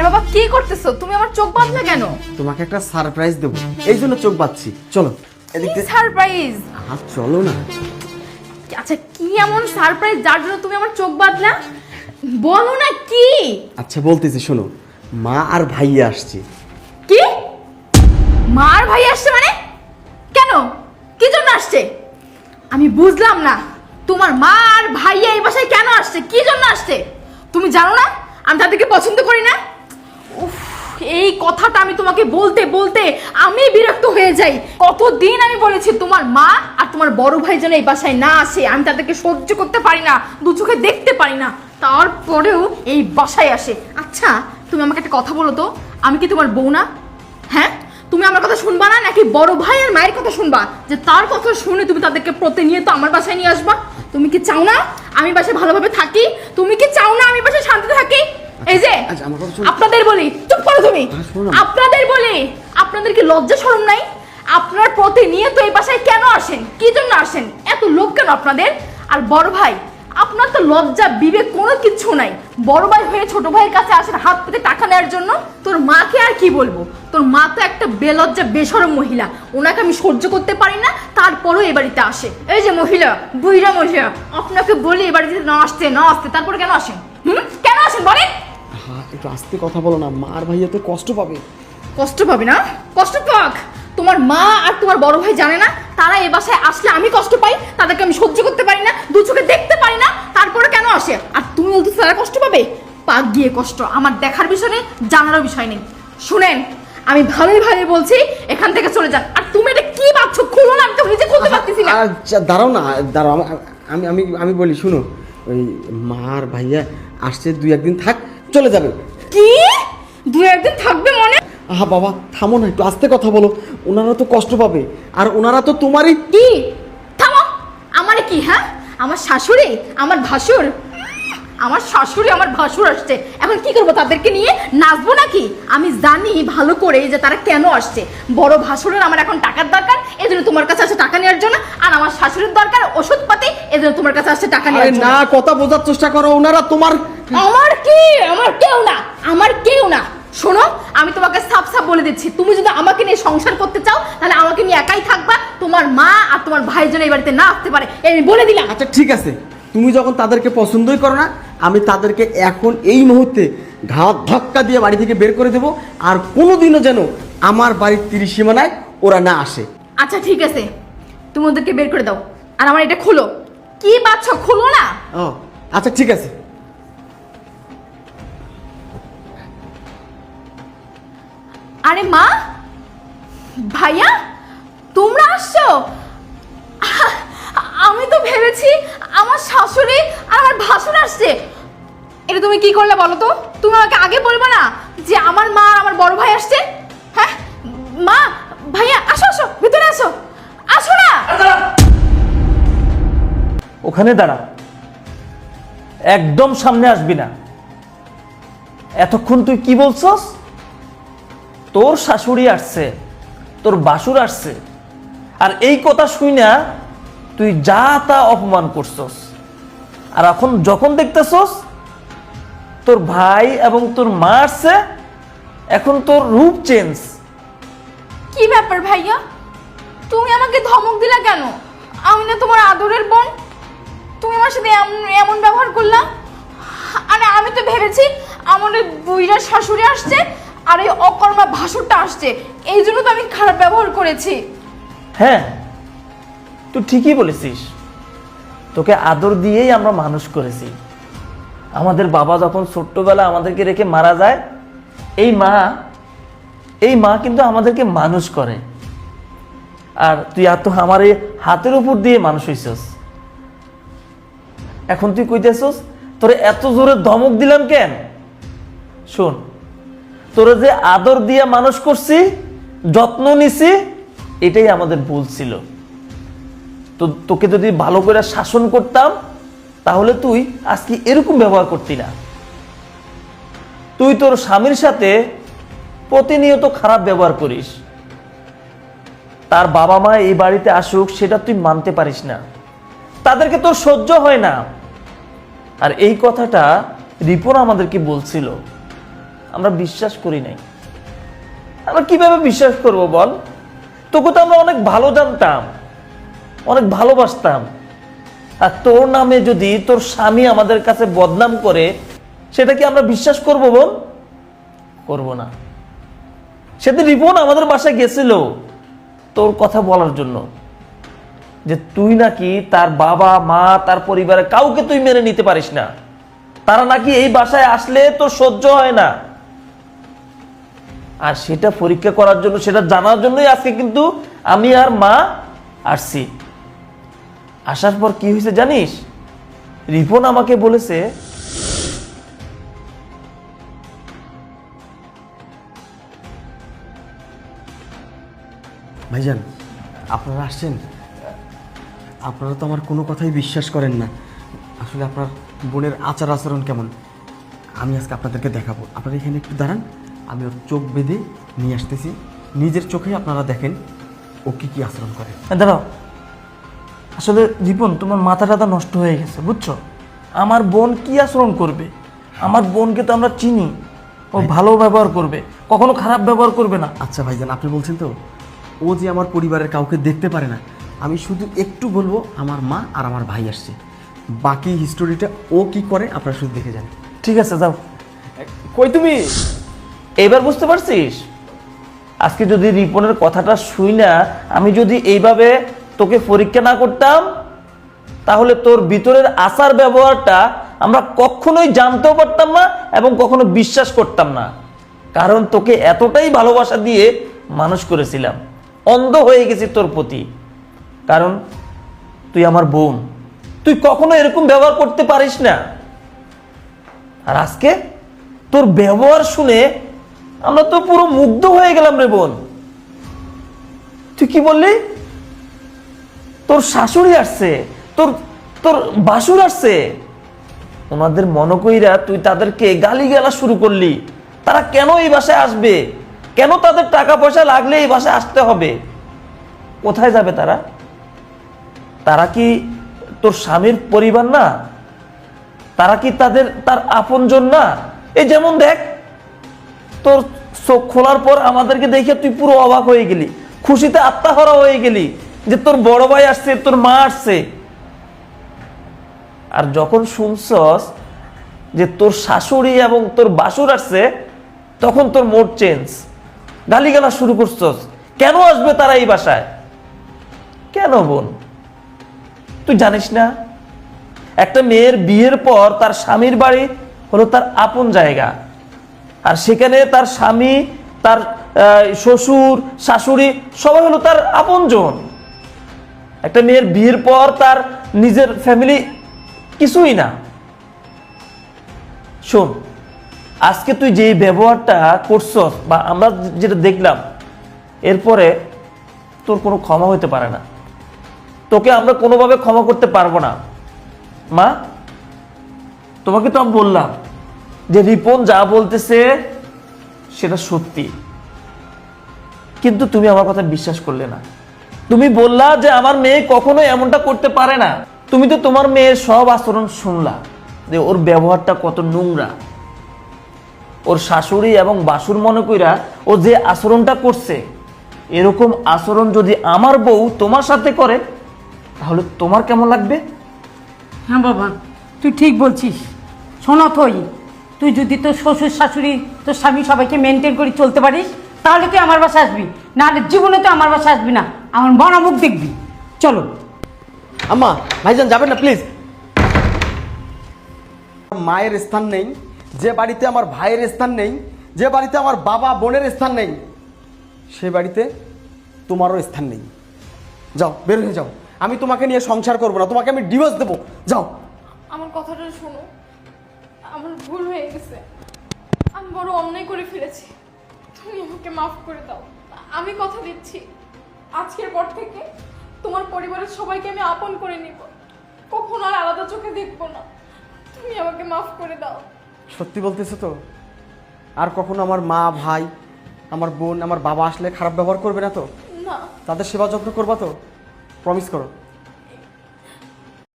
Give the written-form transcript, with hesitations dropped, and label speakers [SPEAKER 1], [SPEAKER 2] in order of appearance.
[SPEAKER 1] বাবা কি করতেছো? তুমি আমার চোখ বাঁধলে কেন?
[SPEAKER 2] তোমাকে একটা সারপ্রাইজ দেবো, এই জন্য চোখ বাঁধছি। চলো এদিক
[SPEAKER 1] কি
[SPEAKER 2] দিয়ে।
[SPEAKER 1] সারপ্রাইজ?
[SPEAKER 2] চলো না।
[SPEAKER 1] আচ্ছা কি এমন সারপ্রাইজ যার জন্য তুমি আমার চোখ বাঁধলা? বলো না কি?
[SPEAKER 2] আচ্ছা বলতেছি, শোনো। মা আর ভাইয়া আসছে।
[SPEAKER 1] কি? মার ভাই আসছে মানে? কেন? কি জন্য আসছে? আমি বুঝলাম না। তোমার মা আর ভাইয়া এই বাসায় কেন আসছে? কি জন্য আসছে? তুমি জানো না আমি তাদেরকে পছন্দ করি না? উফ, এই কথাটা আমি তোমাকে বলতে বলতে আমি বিরক্ত হয়ে যাই। কতদিন আমি বলেছি তোমার মা আর তোমার বড় ভাই যেন এই বাসায় না আসে। আমি তাদেরকে সহ্য করতে পারি না, দু চোখে দেখতে পারি না, তারপরেও এই বাসায় আসে। আচ্ছা তুমি আমাকে একটা কথা বলো তো, আমি কি তোমার বউ না? হ্যাঁ, তুমি আমার কথা শুনবা না নাকি বড় ভাই আর মায়ের কথা শুনবা? যে তার কথা শুনে তুমি তাদেরকে প্রতিনিয়ত আমার বাসায় নিয়ে আসবা? তুমি কি চাও না আমি বাসায় ভালোভাবে থাকি? তুমি কি চাও না আমি বাসায় শান্তিতে থাকি? এই যে
[SPEAKER 2] আচ্ছা, আমার কথা শোনো।
[SPEAKER 1] আপনাদের বলি, চুপ করো তুমি।
[SPEAKER 2] শোনো না।
[SPEAKER 1] আপনাদের বলি, আপনাদের কি লজ্জা শরম নাই? আপনার প্রতিনিয়ত এই বাসায় কেন আসেন? কি জন্য আসেন? এত লোক কেন আপনাদের? আর বড় ভাই, আপনার তো লজ্জা বিবেক কোনো কিছু নাই। বড় ভাই হয়ে ছোট ভাইয়ের কাছে আসেন হাত পেতে টাকা নেওয়ার জন্য। তোর মাকে আর কি বলবো, তোর মা তো একটা বেলজ্জা বেশরম মহিলা। ওনাকে আমি সহ্য করতে পারি না, তারপরও এ বাড়িতে আসে। এই যে মহিলা, বুইড়া মহিলা, আপনাকে বলি এ বাড়িতে না আসতে না আসতে, তারপরে কেন আসেন? কেন আসেন বলেন?
[SPEAKER 2] হ্যাঁ, একটু আস্তে কথা বলো না, মা আর ভাইয়া তো কষ্ট পাবে।
[SPEAKER 1] কষ্ট পাবে না? কষ্ট পাক। তোমার মা আর তোমার বড় ভাই জানে না তারা এ বাসায় আসলে আমি কষ্ট পাই? তাদেরকে আমি সহ্য করতে পারি না, দু চোখে দেখতে পারি না, তারপরে কেন আসে? আর তুমি বলতে তারা কষ্ট পাবে? পাক গিয়ে কষ্ট আমার দেখার বিষয় নেই, জানারও বিষয় নেই। শুনেন, আমি ভালোই ভালোই বলছি এখান থেকে চলে যান। আর তুমি এটা কি ভাবছো? খুলো না, আমি তো নিজে খুলতে পারতেছি না।
[SPEAKER 2] আচ্ছা দাঁড়াও না, দাঁড়াও। আমি আমি আমি বলি, শুনো। ওই মা আর ভাইয়া আসছে, 2-1 দিন থাক, চলে যাবে।
[SPEAKER 1] কি? দু একদিন থাকবে মনে?
[SPEAKER 2] আহা বাবা, থামো না, একটু আস্তে কথা বলো। ওনারা তো কষ্ট পাবে, আর ওনারা তো তোমারই।
[SPEAKER 1] কি? থামো। আমার কি? হ্যাঁ, আমার শাশুড়ি, আমার ভাসুর, আমার শাশুড়ি আমার ভাসুর আসছে, এখন কি করবো? তাদেরকে নিয়ে নাচবো নাকি? আমি জানি ভালো করে যে তারা কেন আসছে। বড় ভাসুরের আমার এখন টাকার দরকার, এজন্য তোমার কাছে আসছে টাকা নেওয়ার জন্য। আর আমার শাশুড়ির দরকার ওষুধপাতি, এজন্য তোমার কাছে আসছে টাকা নেওয়ার
[SPEAKER 2] আরে
[SPEAKER 1] জন্য।
[SPEAKER 2] না, কথা বোঝার চেষ্টা করো। ওনারা তোমার।
[SPEAKER 1] আমার কি? আমার কেউ না, আমার কেউ না। শোনো, আমি তোমাকে সাফ সাফ বলে দিচ্ছি, তুমি যদি আমাকে নিয়ে সংসার করতে চাও তাহলে আমাকে নিয়ে একাই থাকবা। তোমার মা আর তোমার ভাই যেন এই বাড়িতে না আসতে পারে, আমি বলে দিলাম।
[SPEAKER 2] আচ্ছা ঠিক আছে, তুমি যখন তাদেরকে পছন্দই করো না, আমি তাদেরকে এখন এই মুহূর্তে ঘাত ধাক্কা দিয়ে বাড়ি থেকে বের করে দেবো। আর কোনোদিনও যেন আমার বাড়ির 30 সীমানায় ওরা না আসে।
[SPEAKER 1] আচ্ছা ঠিক আছে, তুমি ওদেরকে বের করে দাও, আর আমার এটা খুলো। কি বাচ্চা, খুলো না।
[SPEAKER 2] ও আচ্ছা ঠিক আছে।
[SPEAKER 1] আরে মা, ভাইয়া, তোমরা আসছো? আমি তো ভেবেছি আমার শাশুড়ি আর আমার ভাসুর আসছে। এটা তুমি কি করলে বলো তো? তুমি আমাকে আগে বলবে না যে আমার মা আর আমার বড় ভাই আসছে? হ্যাঁ মা, ভাইয়া, আসো আসো, ভিতরে আসো, আসো না।
[SPEAKER 3] ওখানে দাঁড়া, একদম সামনে আসবি না। এতক্ষণ তুই কি বলছস? তোর শাশুড়ি আসছে, তোর বাসুর আসছে, আর এই কথা শুই না তুই যা তা অপমান করছস। আর এখন যখন দেখতেছস তোর ভাই এবং তোর মা আসছে, এখন তোর রূপ চেঞ্জ।
[SPEAKER 1] কি ব্যাপার ভাইয়া, তুমি আমাকে ধমক দিলা কেন? আমি না তোমার আদরের বোন, তুমি আমার সাথে এমন ব্যবহার করলা? আরে আমি তো ভেবেছি আমার ওই বুইড়ার শাশুড়ি আসছে আর এই অকর্মা ভাসুরটা আসছে, এই জন্য তো আমি খারাপ ব্যবহার করেছি।
[SPEAKER 3] হ্যাঁ, তুই ঠিকই বলেছিস। তোকে আদর দিয়েই আমরা মানুষ করেছি। আমাদের বাবা যখন ছোট্টবেলা আমাদেরকে রেখে মারা যায়, এই মা কিন্তু আমাদেরকে মানুষ করে। আর তুই এত আমার এই হাতের উপর দিয়ে মানুষ হইছস। এখন তুই কইতেছস তোরে এত জোরে ধমক দিলাম কেন? শোন, তোরে যে আদর দিয়ে মানুষ করছি, যত্ন নিছি, এটাই আমাদের ভুল ছিল। তো তোকে যদি ভালো করে শাসন করতাম তাহলে তুই আজকে এরকম ব্যবহার করতি না। তুই তোর স্বামীর সাথে প্রতিনিয়ত খারাপ ব্যবহার করিস। তার বাবা মা এই বাড়িতে আসুক সেটা তুই মানতে পারিস না, তাদেরকে তোর সহ্য হয় না। আর এই কথাটা রিপন আমাদেরকে বলছিল। আমরা বিশ্বাস করি নাই। আমরা কিভাবে বিশ্বাস করব বল? তোকে তো আমরা অনেক ভালো জানতাম, অনেক ভালোবাসতাম। আর তোর নামে যদি তোর স্বামী আমাদের কাছে বদনাম করে, সেটা কি আমরা বিশ্বাস করব বল? করব না। সেদিন রিপন আমাদের বাসায় গেছিল তোর কথা বলার জন্য, যে তুই নাকি তার বাবা মা তার পরিবারের কাউকে তুই মেনে নিতে পারিস না, তারা নাকি এই বাসায় আসলে তোর সহ্য হয় না। আর সেটা পরীক্ষা করার জন্য, সেটা জানার জন্যই আজকে কিন্তু আমি আর মা আসছি। আসার পর কি হয়েছে জানিস? রিপন আমাকে বলেছে,
[SPEAKER 2] ভাইজান আপনারা আসছেন, আপনারা তো আমার কোনো কথাই বিশ্বাস করেন না। আসলে আপনার বোনের আচার আচরণ কেমন আমি আজকে আপনাদেরকে দেখাবো। আপনারা এখানে একটু দাঁড়ান, আমি ওর চোখ বেঁধে নিয়ে আসতেছি, নিজের চোখে আপনারা দেখেন ও কি কি আচরণ করে।
[SPEAKER 3] দাঁড়াও, আসলে রিপন তোমার মাথা টাথা নষ্ট হয়ে গেছে বুঝছো? আমার বোন কি আচরণ করবে? আমার বোনকে তো আমরা চিনি, ও ভালো ব্যবহার করবে, কখনো খারাপ ব্যবহার করবে না।
[SPEAKER 2] আচ্ছা ভাইজান, আপনি বলছেন তো ও যে আমার পরিবারের কাউকে দেখতে পারে না, আমি শুধু একটু বলবো আমার মা আর আমার ভাই আসছে, বাকি হিস্টোরিটা ও কি করে আপনারা শুধু দেখে যান।
[SPEAKER 3] ঠিক আছে যাও। কই তুমি? এইবার বুঝতে পারছিস? আজকে যদি রিপনের কথাটা শুই না, আমি যদি এইভাবে তোকে পরীক্ষা না করতাম, তাহলে তোর ভিতরের আচার ব্যবহারটা আমরা কখনোই জানতেও পারতাম না এবং কখনো বিশ্বাস করতাম না। কারণ তোকে এতটাই ভালোবাসা দিয়ে মানুষ করেছিলাম, অন্ধ হয়ে গেছি তোর প্রতি। কারণ তুই আমার বোন, তুই কখনো এরকম ব্যবহার করতে পারিস না। আর আজকে তোর ব্যবহার শুনে আমরা তো পুরো মুগ্ধ হয়ে গেলাম রে বোন। তুই কি বললি? তোর শাশুড়ি আসছে, তোর তোর বাসুর আসছে, ওনাদের মনে কইরা তুই তাদেরকে গালিগালা শুরু করলি। তারা কেন এই বাসায় আসবে? কেন তাদের টাকা পয়সা লাগলে এই বাসায় আসতে হবে? কোথায় যাবে তারা? তারা কি তোর স্বামীর পরিবার না? তারা কি তার আপনজন না? এই যেমন দেখ, তোর চোখ খোলার পর আমাদেরকে দেখে তুই পুরো অবাক হয়ে গেলি, খুশিতে আত্মাহারা হয়ে গেলি যে তোর বড় ভাই আসছে, তোর মা আসছে। আর যখন শুনছস যে তোর শাশুড়ি এবং তোর বাসুর আসছে, তখন তোর মোড চেঞ্জ, গালিগালা শুরু করছস। কেন আসবে তারা এই বাসায়? কেন বোন? তুই জানিস না একটা মেয়ের বিয়ের পর তার স্বামীর বাড়ি হলো তার আপন জায়গা, আর সেখানে তার স্বামী, তার শ্বশুর, শাশুড়ি সবাই হলো তার আপনজন। একটা মেয়ের বিয়ের পর তার নিজের ফ্যামিলি কিছুই না। শোন, আজকে তুই যে ব্যবহারটা করছস বা আমরা যেটা দেখলাম, এরপরে তোর কোনো ক্ষমা হতে পারে না। তোকে আমরা কোনোভাবে ক্ষমা করতে পারবো না। মা, তোমাকে তো আমি বললাম যে রিপন যা বলতেছে সেটা সত্যি, কিন্তু তুমি আমার কথা বিশ্বাস করলে না। তুমি বললা যে আমার মেয়ে কখনো এমনটা করতে পারে না। তুমি তো তোমার মেয়ের সব আচরণ শুনলা, যে ওর ব্যবহারটা কত নোংরা। ওর শাশুড়ি এবং বাসুর মনে কইরা ও যে আচরণটা করছে, এরকম আচরণ যদি আমার বউ তোমার সাথে করে, তাহলে তোমার কেমন লাগবে?
[SPEAKER 4] হ্যাঁ বাবা, তুই ঠিক বলছিস। শোনো তুই যদি তোর শ্বশুর শাশুড়ি তোর স্বামী সবাইকে মেনটেন করে চলতে পারিস, তাহলে তুই আমার বাসায় আসবি, নাহলে জীবনে তো আমার বাসায় আসবি না, আমার বড় মুখ দেখবি। চলো।
[SPEAKER 2] আম্মা, ভাইজান যাবেন না প্লিজ। মায়ের স্থান নেই যে বাড়িতে, আমার ভাইয়ের স্থান নেই যে বাড়িতে, আমার বাবা বোনের স্থান নেই, সে বাড়িতে তোমারও স্থান নেই। যাও, বের হয়ে যাও। আমি তোমাকে নিয়ে সংসার করবো না, তোমাকে আমি ডিভোর্স দেবো। যাও।
[SPEAKER 1] আমার কথাটা শোনো, আমার ভুল হয়ে গেছে, আমি বড় অন্যায় করে ফেলেছি, তুমি আমাকে মাফ করে দাও। আমি কথা দিচ্ছি, আজকের পর থেকে তোমার পরিবারের সবাইকে আমি আপন করে নিব, কখনো আর আলাদা চোখে দেখবো না। তুমি আমাকে মাফ করে দাও।
[SPEAKER 2] সত্যি বলতেছো তো? আর কখনো আমার মা, ভাই, আমার বোন, আমার বাবা আসলে খারাপ ব্যবহার করবে না তো?
[SPEAKER 1] না।
[SPEAKER 2] তাদের সেবা যত্ন করবা তো? প্রমিস করো।